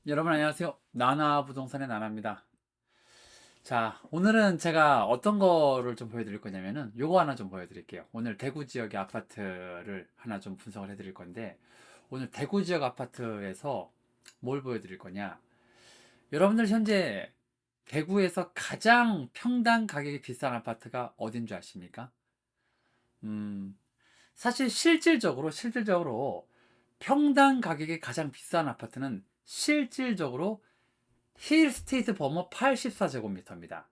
여러분 안녕하세요. 나나부동산의 나나입니다. 자, 오늘은 제가 어떤 거를 좀 보여드릴 거냐면은 요거 하나 좀 보여드릴게요. 오늘 대구 지역의 아파트를 하나 좀 분석을 해드릴 건데 오늘 대구 지역 아파트에서 뭘 보여드릴 거냐? 여러분들 현재 대구에서 가장 평당 가격이 비싼 아파트가 어딘 줄 아십니까? 음, 사실 실질적으로 평당 가격이 가장 비싼 아파트는 실질적으로 힐스테이트 버머 84제곱미터입니다.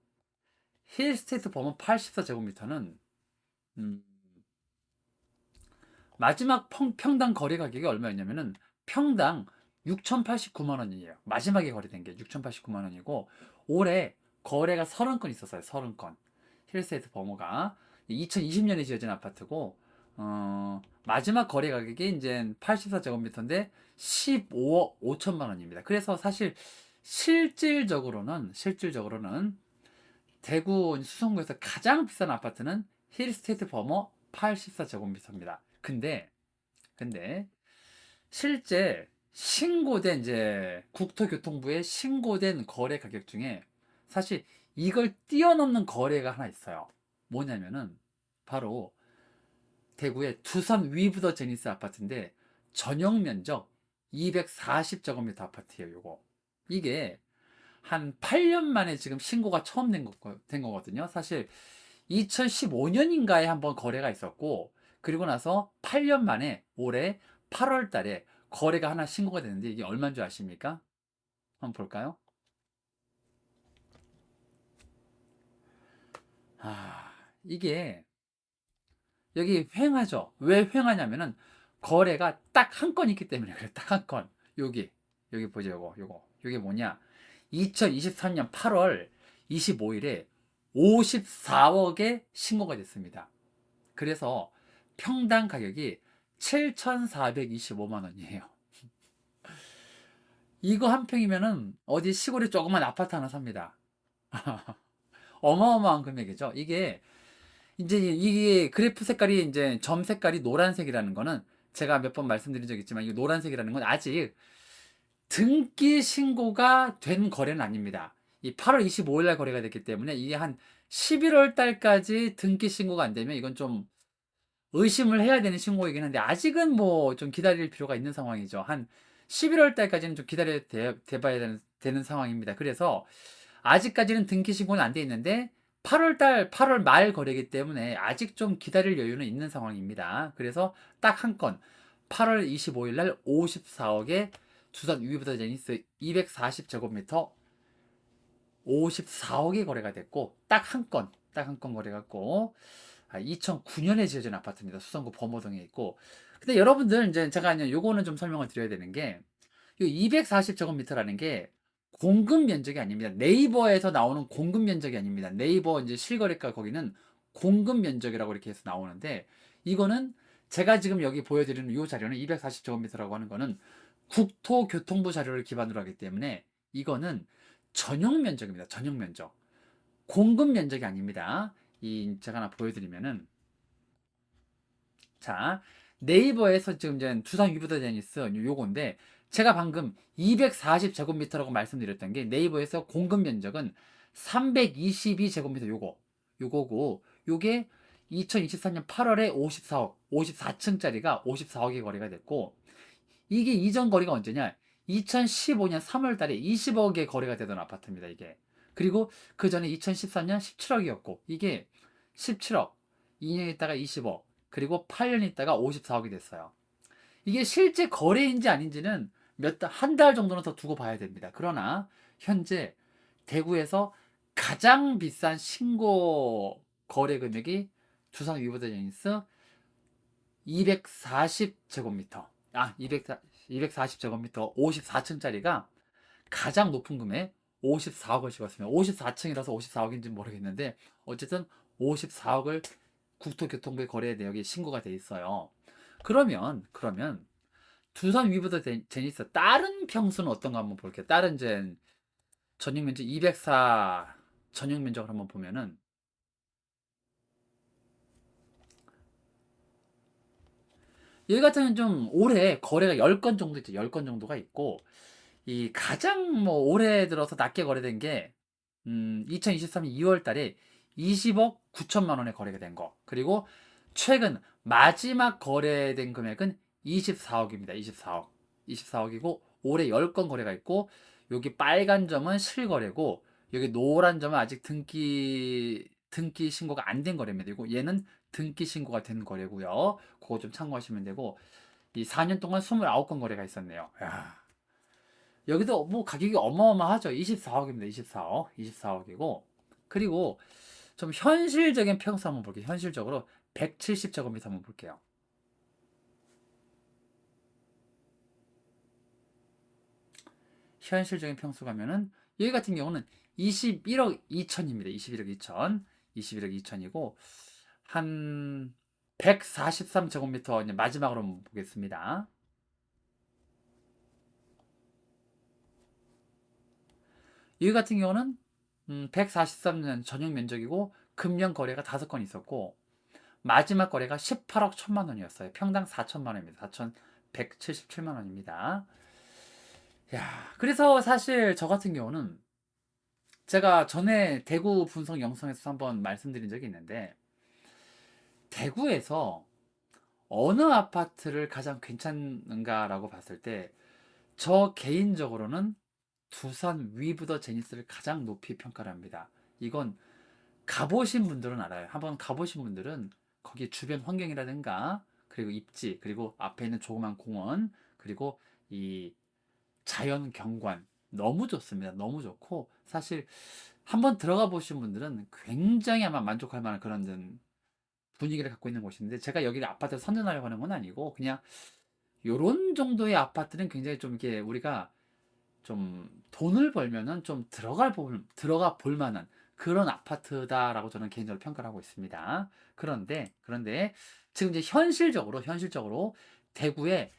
힐스테이트 버머 84제곱미터는 마지막 평당 거래 가격이 얼마였냐면은 평당 6,089만 원이에요. 마지막에 거래된 게 6,089만 원이고 올해 거래가 30건 있었어요. 30건. 힐스테이트 버머가 2020년에 지어진 아파트고 마지막 거래 가격이 이제 84제곱미터인데 15억 5천만 원입니다. 그래서 사실 실질적으로는 대구 수성구에서 가장 비싼 아파트는 힐스테이트 버머 84제곱미터입니다. 근데 실제 신고된 이제 국토교통부에 신고된 거래 가격 중에 사실 이걸 뛰어넘는 거래가 하나 있어요. 뭐냐면은 바로 대구의 두산 위브더 제니스 아파트인데 전용 면적 240제곱미터 아파트예요. 요거 이게 한 8년 만에 지금 신고가 처음 된 거거든요. 사실 2015년인가에 한번 거래가 있었고, 그리고 나서 8년 만에 올해 8월 달에 거래가 하나 신고가 됐는데 이게 얼마인 줄 아십니까? 한번 볼까요? 아, 이게 여기 횡하죠. 왜 횡하냐면은 거래가 딱 한 건 있기 때문에 그래. 딱 한 건. 여기 보죠. 요거. 이게 뭐냐? 2023년 8월 25일에 54억에 신고가 됐습니다. 그래서 평당 가격이 7,425만 원이에요. 이거 한 평이면은 어디 시골에 조그만 아파트 하나 삽니다. 어마어마한 금액이죠. 이게 그래프 색깔이 이제 점 색깔이 노란색이라는 거는 제가 몇 번 말씀드린 적 있지만 이 노란색이라는 건 아직 등기 신고가 된 거래는 아닙니다. 이 8월 25일 날 거래가 됐기 때문에 이게 한 11월 달까지 등기 신고가 안 되면 이건 좀 의심을 해야 되는 신고이긴 한데 아직은 뭐 좀 기다릴 필요가 있는 상황이죠. 한 11월 달까지는 좀 기다려 봐야 되는 상황입니다. 그래서 아직까지는 등기 신고는 안 돼 있는데 8월 말 거래이기 때문에 아직 좀 기다릴 여유는 있는 상황입니다. 그래서 딱 한 건 8월 25일 날 54억에 두산 위브더 제니스 240제곱미터 54억에 거래가 됐고 딱 한 건 거래갔고 2009년에 지어진 아파트입니다. 수성구 범호동에 있고. 근데 여러분들 이제 제가 이제 요거는 좀 설명을 드려야 되는 게 이 240제곱미터라는 게 공급 면적이 아닙니다. 네이버에서 나오는 공급 면적이 아닙니다. 네이버 이제 실거래가 거기는 공급 면적이라고 이렇게 해서 나오는데 이거는 제가 지금 여기 보여드리는 이 자료는 240제곱미터라고 하는 거는 국토교통부 자료를 기반으로 하기 때문에 이거는 전용 면적입니다. 전용 면적. 공급 면적이 아닙니다. 이 제가 하나 보여드리면은 자 네이버에서 지금 이제 두산 위브더 제니스 요건데 제가 방금 240제곱미터라고 말씀드렸던 게 네이버에서 공급 면적은 322제곱미터 요거고 요게 2024년 8월에 54억 54층짜리가 54억에 거래가 됐고 이게 이전 거래가 언제냐 2015년 3월 달에 20억에 거래가 되던 아파트입니다 이게 그리고 그 전에 2014년 17억이었고 이게 17억 2년 있다가 20억 그리고 8년 있다가 54억이 됐어요. 이게 실제 거래인지 아닌지는 한 달 정도는 더 두고 봐야 됩니다. 그러나 현재 대구에서 가장 비싼 신고 거래 금액이 두산 위버드 제니스 240제곱미터. 240제곱미터 54층짜리가 가장 높은 금액 54억을 찍었습니다. 54층이라서 54억인지 모르겠는데 어쨌든 54억을 국토교통부의 거래 내역이 신고가 돼 있어요. 그러면 두산 위브더 제니스 다른 평수는 어떤가 한번 볼게요. 다른 전용 면적 204 전용 면적을 한번 보면은 여기 같은 경우는 좀 올해 거래가 10건 정도 있죠. 10건 정도가 있고 이 가장 뭐 올해 들어서 낮게 거래된 게 2023년 2월 달에 20억 9천만 원에 거래가 된 거. 그리고 최근 마지막 거래된 금액은 24억입니다. 24억. 24억이고 올해 10건 거래가 있고 여기 빨간 점은 실거래고 여기 노란 점은 아직 등기 신고가 안 된 거래입니다. 그리고 얘는 등기 신고가 된 거래고요. 그거 좀 참고하시면 되고 이 4년 동안 29건 거래가 있었네요. 야. 여기도 뭐 가격이 어마어마하죠. 24억입니다. 24억. 24억이고. 그리고 좀 현실적인 평수 한번 볼게요. 현실적으로 170제곱미터 한번 볼게요. 현실적인 평수 가면은 여기 같은 경우는 21억 2천입니다. 21억 2천. 21억 2천이고 한 143제곱미터 이제 마지막으로 한번 보겠습니다. 여기 같은 경우는 143년 전용 면적이고 금년 거래가 5건 있었고 마지막 거래가 18억 1천만 원이었어요. 평당 4천만 원입니다. 4,177만 원입니다. 야, 그래서 사실 저 같은 경우는 제가 전에 대구 분석 영상에서 한번 말씀드린 적이 있는데 대구에서 어느 아파트를 가장 괜찮은가라고 봤을 때 저 개인적으로는 두산 위브더 제니스를 가장 높이 평가를 합니다. 이건 가보신 분들은 알아요. 한번 가보신 분들은 거기 주변 환경이라든가 그리고 입지 그리고 앞에 있는 조그만 공원 그리고 이 자연 경관 너무 좋습니다. 너무 좋고 사실 한번 들어가 보신 분들은 굉장히 아마 만족할 만한 그런 분위기를 갖고 있는 곳인데 제가 여기를 아파트를 선전하려고 하는 건 아니고 그냥 요런 정도의 아파트는 굉장히 좀 이렇게 우리가 좀 돈을 벌면은 좀 들어가 볼 만한 그런 아파트다라고 저는 개인적으로 평가를 하고 있습니다. 그런데 지금 이제 현실적으로 대구에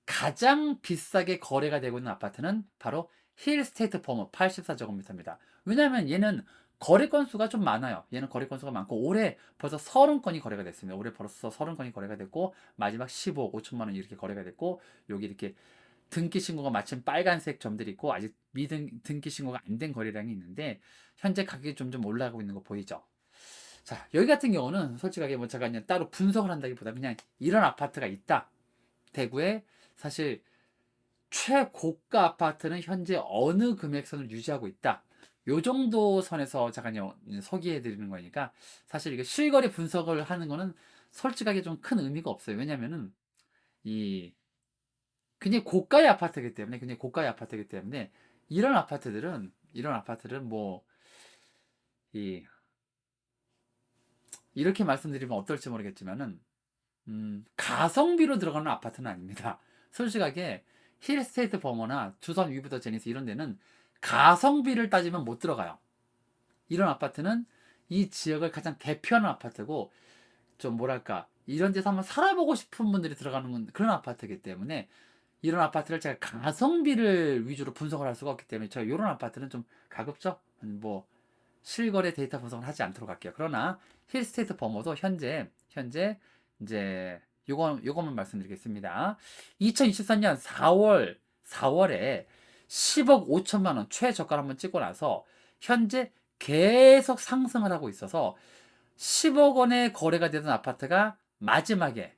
가장 비싸게 거래가 되고 있는 아파트는 바로 힐스테이트 버머 84제곱미터입니다. 왜냐하면 얘는 거래 건수가 좀 많아요. 얘는 거래 건수가 많고 올해 벌써 30건이 거래가 됐습니다. 올해 벌써 30건이 거래가 됐고 마지막 15억 5천만 원 이렇게 거래가 됐고 여기 이렇게 등기 신고가 마침 빨간색 점들이 있고 아직 등기 신고가 안 된 거래량이 있는데 현재 가격이 좀 올라가고 있는 거 보이죠? 자, 여기 같은 경우는 솔직하게 뭐 제가 그냥 따로 분석을 한다기보다 그냥 이런 아파트가 있다. 대구에 사실 최고가 아파트는 현재 어느 금액선을 유지하고 있다. 요 정도 선에서 잠깐 소개해 드리는 거니까 사실 이게 실거래 분석을 하는 거는 솔직하게 좀 큰 의미가 없어요. 왜냐면은 이 굉장히 고가의 아파트이기 때문에 이런 아파트들은 뭐 이 이렇게 말씀드리면 어떨지 모르겠지만은 가성비로 들어가는 아파트는 아닙니다. 솔직하게 힐스테이트 버머나 두산 위브더 제니스 이런 데는 가성비를 따지면 못 들어가요. 이런 아파트는 이 지역을 가장 대표하는 아파트고 좀 뭐랄까 이런 데서 한번 살아보고 싶은 분들이 들어가는 그런 아파트이기 때문에 이런 아파트를 제가 가성비를 위주로 분석을 할 수가 없기 때문에 제가 이런 아파트는 좀 가급적 뭐 실거래 데이터 분석을 하지 않도록 할게요. 그러나 힐스테이트 버머도 현재 이제 요것만 말씀드리겠습니다. 2023년 4월에 10억 5천만 원 최저가를 한번 찍고 나서 현재 계속 상승을 하고 있어서 10억 원에 거래가 되던 아파트가 마지막에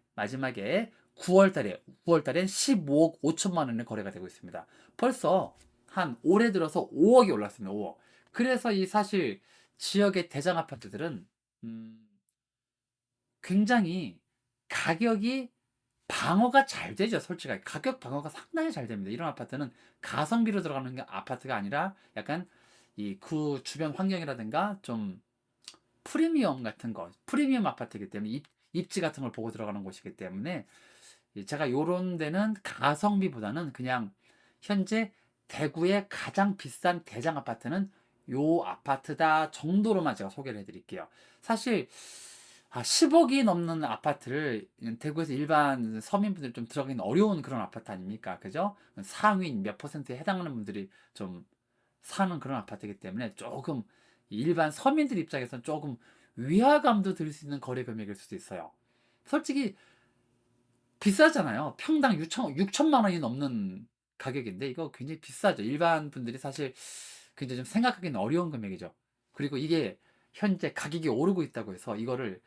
9월 달엔 15억 5천만 원에 거래가 되고 있습니다. 벌써 한 올해 들어서 5억이 올랐습니다. 5억. 그래서 이 사실 지역의 대장 아파트들은 음, 굉장히 가격이 방어가 잘 되죠. 솔직하게 가격 방어가 상당히 잘 됩니다. 이런 아파트는 가성비로 들어가는 게 아파트가 아니라 약간 이 그 주변 환경이라든가 좀 프리미엄 같은 거, 프리미엄 아파트이기 때문에 입지 같은 걸 보고 들어가는 곳이기 때문에 제가 요런 데는 가성비보다는 그냥 현재 대구의 가장 비싼 대장 아파트는 요 아파트다 정도로만 제가 소개를 해드릴게요. 사실 10억이 넘는 아파트를 대구에서 일반 서민분들이 좀 들어가기는 어려운 그런 아파트 아닙니까? 그죠? 상위 몇 퍼센트에 해당하는 분들이 좀 사는 그런 아파트이기 때문에 조금 일반 서민들 입장에서는 조금 위화감도 들 수 있는 거래 금액일 수도 있어요. 솔직히 비싸잖아요. 평당 6천만 원이 넘는 가격인데 이거 굉장히 비싸죠. 일반 분들이 사실 굉장히 좀 생각하기는 어려운 금액이죠. 그리고 이게 현재 가격이 오르고 있다고 해서 이거를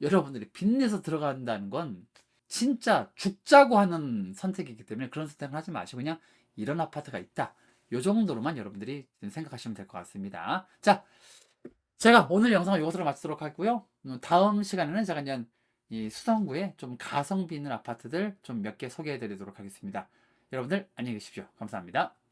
여러분들이 빚내서 들어간다는 건 진짜 죽자고 하는 선택이기 때문에 그런 선택을 하지 마시고 그냥 이런 아파트가 있다. 요 정도로만 여러분들이 생각하시면 될 것 같습니다. 자, 제가 오늘 영상을 이것으로 마치도록 하고요. 다음 시간에는 제가 이제 이 수성구에 좀 가성비 있는 아파트들 좀 몇 개 소개해 드리도록 하겠습니다. 여러분들 안녕히 계십시오. 감사합니다.